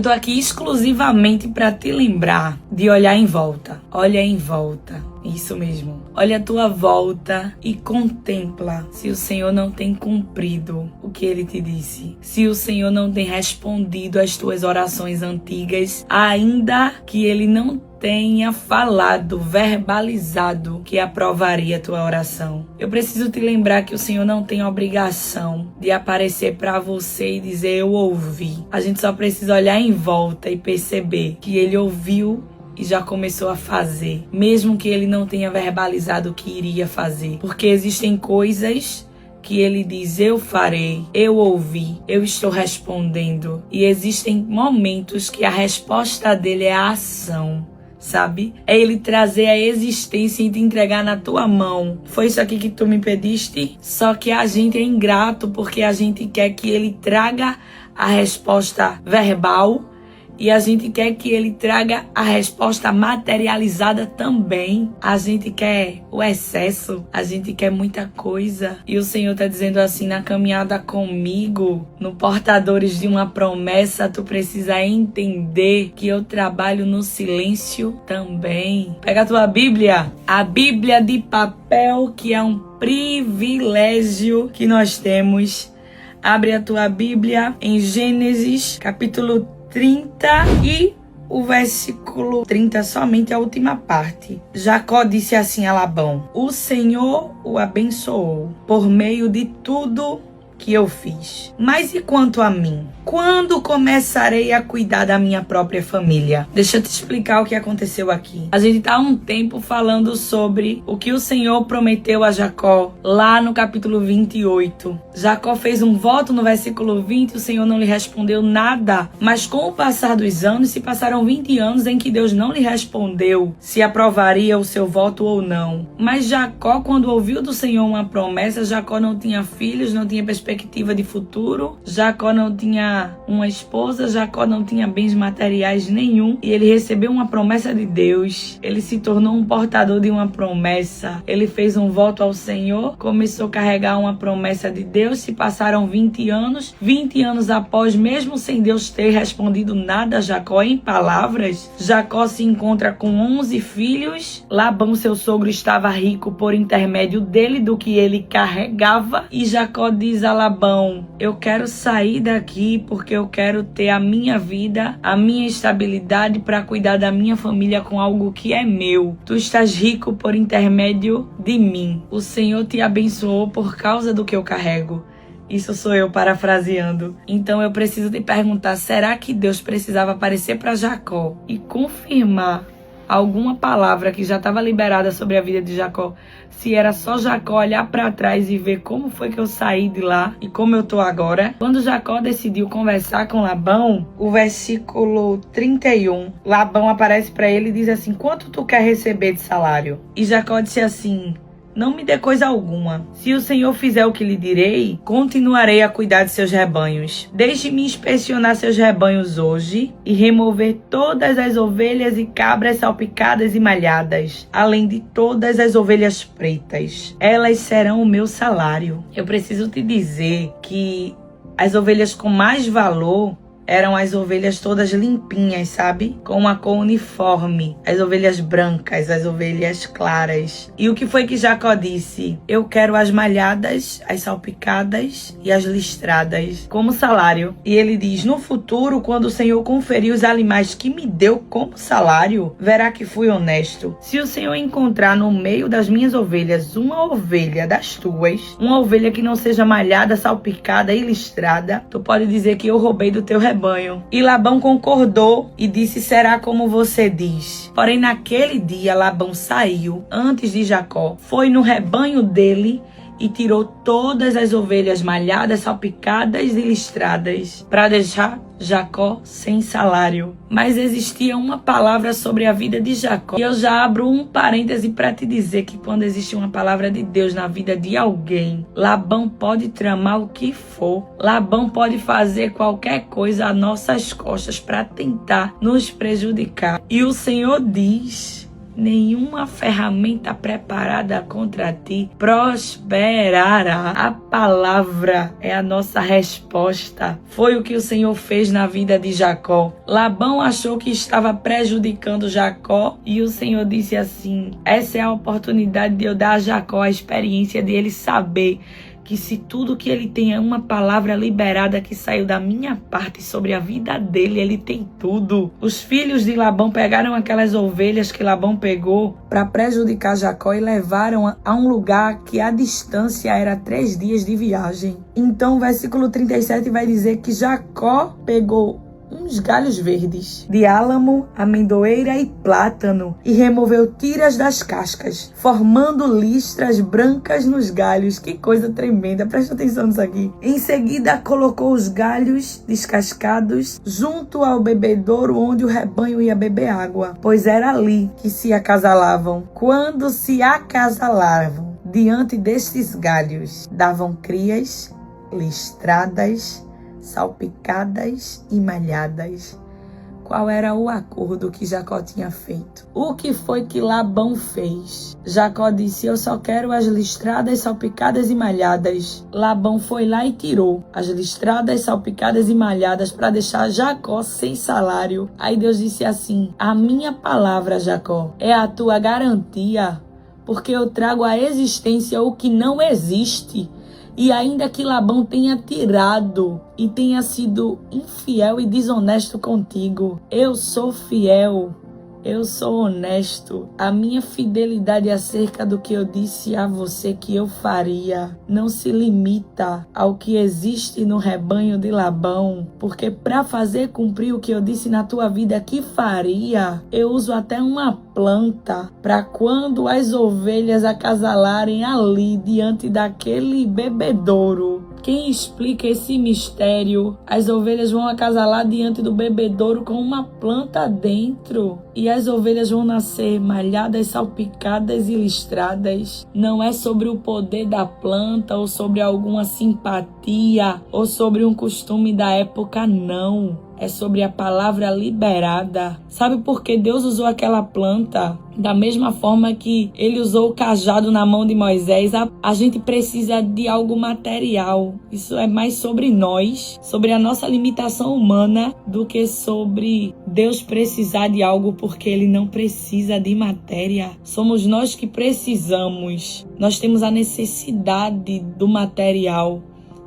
Eu tô aqui exclusivamente para te lembrar de olhar em volta. Olha em volta. Isso mesmo. Olha a tua volta e contempla se o Senhor não tem cumprido o que Ele te disse. Se o Senhor não tem respondido às tuas orações antigas, ainda que Ele não tenha falado, verbalizado que aprovaria a tua oração. Eu preciso te lembrar que o Senhor não tem obrigação de aparecer para você e dizer eu ouvi. A gente só precisa olhar em volta e perceber que Ele ouviu e já começou a fazer, mesmo que Ele não tenha verbalizado o que iria fazer. Porque existem coisas que Ele diz, eu farei, eu ouvi, eu estou respondendo. E existem momentos que a resposta dele é a ação. Sabe? É Ele trazer a existência e te entregar na tua mão. Foi isso aqui que tu me pediste? Só que a gente é ingrato porque a gente quer que Ele traga a resposta verbal e a gente quer que Ele traga a resposta materializada também. A gente quer o excesso, a gente quer muita coisa. E o Senhor tá dizendo assim, na caminhada comigo, no Portadores de uma Promessa, tu precisa entender que eu trabalho no silêncio também. Pega a tua Bíblia, a Bíblia de papel, que é um privilégio que nós temos. Abre a tua Bíblia em Gênesis, capítulo 30 e o versículo 30, somente a última parte. Jacó disse assim a Labão: o Senhor o abençoou por meio de tudo que eu fiz. Mas e quanto a mim? Quando começarei a cuidar da minha própria família? Deixa eu te explicar o que aconteceu aqui. A gente tá há um tempo falando sobre o que o Senhor prometeu a Jacó lá no capítulo 28. Jacó fez um voto no versículo 20, o Senhor não lhe respondeu nada. Mas com o passar dos anos, se passaram 20 anos em que Deus não lhe respondeu se aprovaria o seu voto ou não. Mas Jacó, quando ouviu do Senhor uma promessa, Jacó não tinha filhos, não tinha perspectiva de futuro, Jacó não tinha uma esposa, Jacó não tinha bens materiais nenhum, e ele recebeu uma promessa de Deus. Ele se tornou um portador de uma promessa. Ele fez um voto ao Senhor, começou a carregar uma promessa de Deus. Se passaram 20 anos após, mesmo sem Deus ter respondido nada a Jacó em palavras, Jacó se encontra com 11 filhos. Labão, seu sogro, estava rico por intermédio dele, do que ele carregava, e Jacó diz a Labão: eu quero sair daqui porque eu quero ter a minha vida, a minha estabilidade para cuidar da minha família com algo que é meu. Tu estás rico por intermédio de mim. O Senhor te abençoou por causa do que eu carrego. Isso sou eu parafraseando. Então eu preciso te perguntar, será que Deus precisava aparecer para Jacó e confirmar alguma palavra que já estava liberada sobre a vida de Jacó, se era só Jacó olhar para trás e ver como foi que eu saí de lá e como eu tô agora? Quando Jacó decidiu conversar com Labão, o versículo 31, Labão aparece para ele e diz assim: quanto tu quer receber de salário? E Jacó disse assim: não me dê coisa alguma. Se o Senhor fizer o que lhe direi, continuarei a cuidar de seus rebanhos. Deixe-me inspecionar seus rebanhos hoje e remover todas as ovelhas e cabras salpicadas e malhadas, além de todas as ovelhas pretas. Elas serão o meu salário. Eu preciso te dizer que as ovelhas com mais valor eram as ovelhas todas limpinhas, sabe? Com uma cor uniforme. As ovelhas brancas, as ovelhas claras. E o que foi que Jacó disse? Eu quero as malhadas, as salpicadas e as listradas como salário. E ele diz: no futuro, quando o Senhor conferir os animais que me deu como salário, verá que fui honesto. Se o Senhor encontrar no meio das minhas ovelhas uma ovelha das tuas, uma ovelha que não seja malhada, salpicada e listrada, tu pode dizer que eu roubei do teu rebanho. E Labão concordou e disse: será como você diz. Porém, naquele dia, Labão saiu antes de Jacó, foi no rebanho dele e tirou todas as ovelhas malhadas, salpicadas e listradas, para deixar Jacó sem salário. Mas existia uma palavra sobre a vida de Jacó. E eu já abro um parêntese para te dizer que quando existe uma palavra de Deus na vida de alguém, Labão pode tramar o que for. Labão pode fazer qualquer coisa às nossas costas para tentar nos prejudicar. E o Senhor diz nenhuma ferramenta preparada contra ti prosperará. A palavra é a nossa resposta. Foi o que o Senhor fez na vida de Jacó. Labão achou que estava prejudicando Jacó e o Senhor disse assim: essa é a oportunidade de eu dar a Jacó a experiência de ele saber que se tudo que ele tem é uma palavra liberada que saiu da minha parte sobre a vida dele, ele tem tudo. Os filhos de Labão pegaram aquelas ovelhas que Labão pegou para prejudicar Jacó e levaram a um lugar que a distância era 3 dias de viagem. Então o versículo 37 vai dizer que Jacó pegou uns galhos verdes de álamo, amendoeira e plátano e removeu tiras das cascas, formando listras brancas nos galhos. Que coisa tremenda, presta atenção nisso aqui. Em seguida colocou os galhos descascados junto ao bebedouro onde o rebanho ia beber água, pois era ali que se acasalavam. Quando se acasalavam diante destes galhos, davam crias listradas, salpicadas e malhadas. Qual era o acordo que Jacó tinha feito? O que foi que Labão fez? Jacó disse: eu só quero as listradas, salpicadas e malhadas. Labão foi lá e tirou as listradas, salpicadas e malhadas para deixar Jacó sem salário. Aí Deus disse assim: a minha palavra, Jacó, é a tua garantia, porque eu trago à existência o que não existe. E ainda que Labão tenha tirado e tenha sido infiel e desonesto contigo, eu sou fiel, eu sou honesto. A minha fidelidade acerca do que eu disse a você que eu faria não se limita ao que existe no rebanho de Labão, porque para fazer cumprir o que eu disse na tua vida que faria, eu uso até uma planta para quando as ovelhas acasalarem ali diante daquele bebedouro. Quem explica esse mistério? As ovelhas vão acasalar diante do bebedouro com uma planta dentro. E as ovelhas vão nascer malhadas, salpicadas e listradas. Não é sobre o poder da planta ou sobre alguma simpatia ou sobre um costume da época, não. É sobre a palavra liberada. Sabe por que Deus usou aquela planta? Da mesma forma que ele usou o cajado na mão de Moisés, a gente precisa de algo material. Isso é mais sobre nós, sobre a nossa limitação humana, do que sobre Deus precisar de algo, porque ele não precisa de matéria. Somos nós que precisamos. Nós temos a necessidade do material.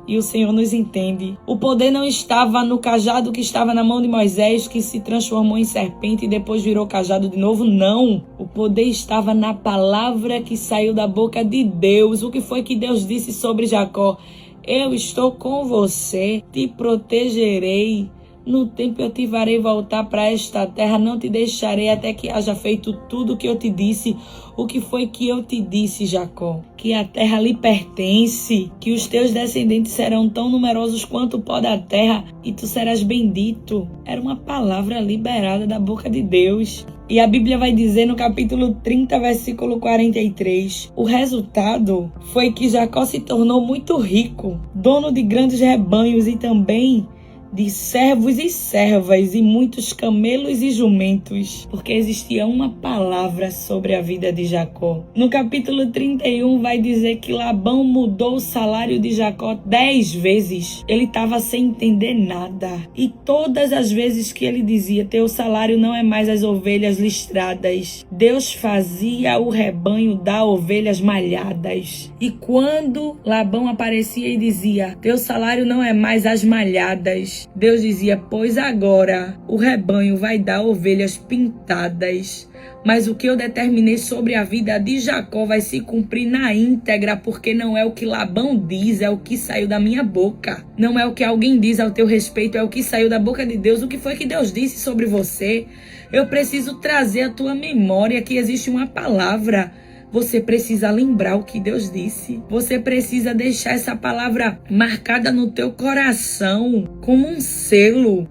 E o Senhor nos entende. O poder não estava no cajado que estava na mão de Moisés, que se transformou em serpente e depois virou cajado de novo. Não. O poder estava na palavra que saiu da boca de Deus. O que foi que Deus disse sobre Jacó? Eu estou com você, te protegerei. No tempo eu te farei voltar para esta terra, não te deixarei até que haja feito tudo o que eu te disse. O que foi que eu te disse, Jacó? Que a terra lhe pertence, que os teus descendentes serão tão numerosos quanto o pó da terra e tu serás bendito. Era uma palavra liberada da boca de Deus. E a Bíblia vai dizer no capítulo 30, versículo 43, o resultado foi que Jacó se tornou muito rico, dono de grandes rebanhos e também de servos e servas e muitos camelos e jumentos, porque existia uma palavra sobre a vida de Jacó. No capítulo 31 vai dizer que Labão mudou o salário de Jacó 10 vezes. Ele estava sem entender nada. E todas as vezes que ele dizia: teu salário não é mais as ovelhas listradas, Deus fazia o rebanho dar ovelhas malhadas. E quando Labão aparecia e dizia: teu salário não é mais as malhadas, Deus dizia: pois agora o rebanho vai dar ovelhas pintadas. Mas o que eu determinei sobre a vida de Jacó vai se cumprir na íntegra, porque não é o que Labão diz, é o que saiu da minha boca. Não é o que alguém diz ao teu respeito, é o que saiu da boca de Deus. O que foi que Deus disse sobre você? Eu preciso trazer à tua memória que existe uma palavra. Você precisa lembrar o que Deus disse. Você precisa deixar essa palavra marcada no teu coração como um selo,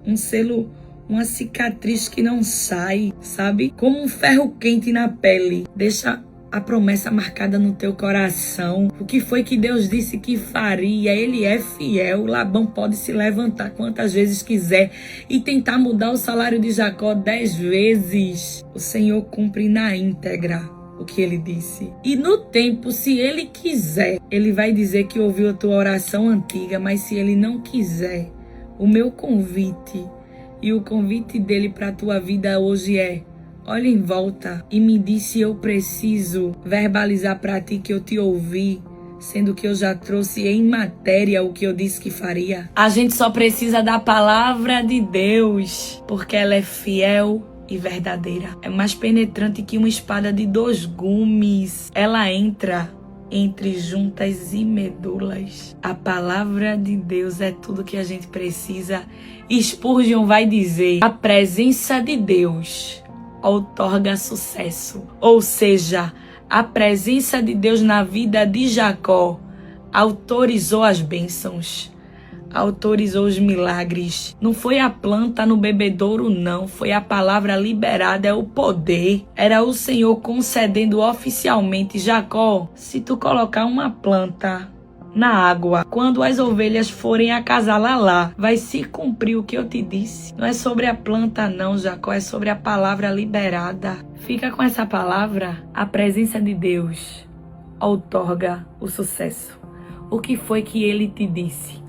uma cicatriz que não sai, sabe? Como um ferro quente na pele. Deixa a promessa marcada no teu coração. O que foi que Deus disse que faria? Ele é fiel. Labão pode se levantar quantas vezes quiser e tentar mudar o salário de Jacó 10 vezes. O Senhor cumpre na íntegra o que ele disse. E no tempo, se ele quiser, ele vai dizer que ouviu a tua oração antiga, mas se ele não quiser, o meu convite e o convite dele para a tua vida hoje é: olha em volta e me diz se eu preciso verbalizar para ti que eu te ouvi, sendo que eu já trouxe em matéria o que eu disse que faria. A gente só precisa da palavra de Deus, porque ela é fiel e verdadeira. É mais penetrante que uma espada de 2 gumes. Ela entra entre juntas e medulas. A palavra de Deus é tudo que a gente precisa. Spurgeon vai dizer: a presença de Deus outorga sucesso. Ou seja, a presença de Deus na vida de Jacó autorizou as bênçãos, autorizou os milagres. Não foi a planta no bebedouro, não. Foi a palavra liberada, é o poder. Era o Senhor concedendo oficialmente: Jacó, se tu colocar uma planta na água, quando as ovelhas forem acasalar lá, vai se cumprir o que eu te disse. Não é sobre a planta não, Jacó, é sobre a palavra liberada. Fica com essa palavra. A presença de Deus outorga o sucesso. O que foi que ele te disse?